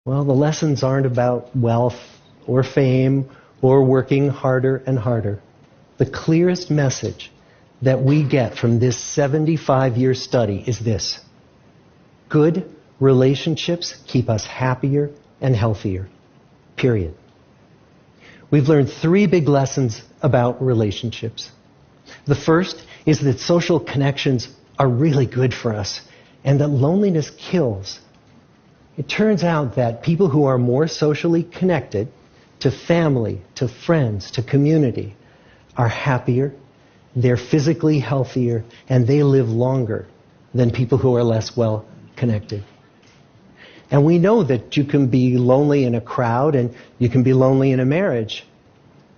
Well, the lessons aren't about wealth or fame or working harder and harder. The clearest message that we get from this 75-year study is this: good relationships keep us happier and healthier. Period. We've learned 3 big lessons about relationships. The first is that social connections are really good for us and that loneliness kills. It turns out that people who are more socially connected to family, to friends, to community are happier, they're physically healthier, and they live longer than people who are less well connected. And we know that you can be lonely in a crowd and you can be lonely in a marriage.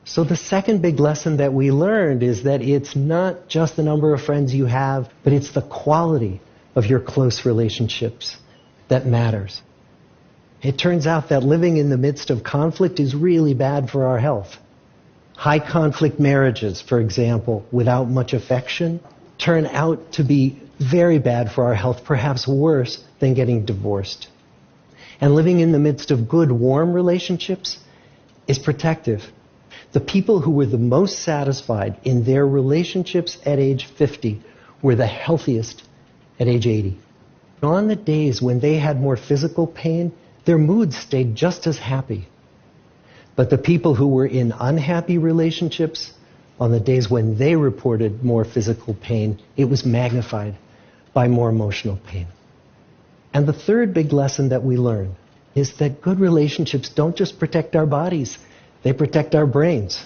So the second big lesson that we learned is that it's not just the number of friends you have, but it's the quality of your close relationships that matters. It turns out that living in the midst of conflict is really bad for our health. High conflict marriages, for example, without much affection, turn out to be very bad for our health, perhaps worse than getting divorced. And living in the midst of good, warm relationships is protective. The people who were the most satisfied in their relationships at age 50 were the healthiest at age 80. On the days when they had more physical pain, their moods stayed just as happy. But the people who were in unhappy relationships, on the days when they reported more physical pain, it was magnified by more emotional pain. And the third big lesson that we learn is that good relationships don't just protect our bodies, they protect our brains.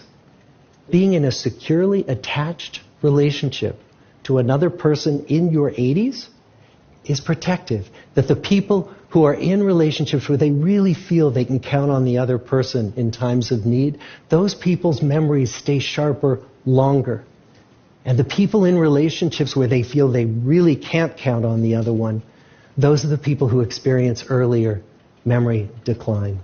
Being in a securely attached relationship to another person in your 80s is protective. That the people who are in relationships where they really feel they can count on the other person in times of need, those people's memories stay sharper longer. And the people in relationships where they feel they really can't count on the other one, those are the people who experience earlier memory decline.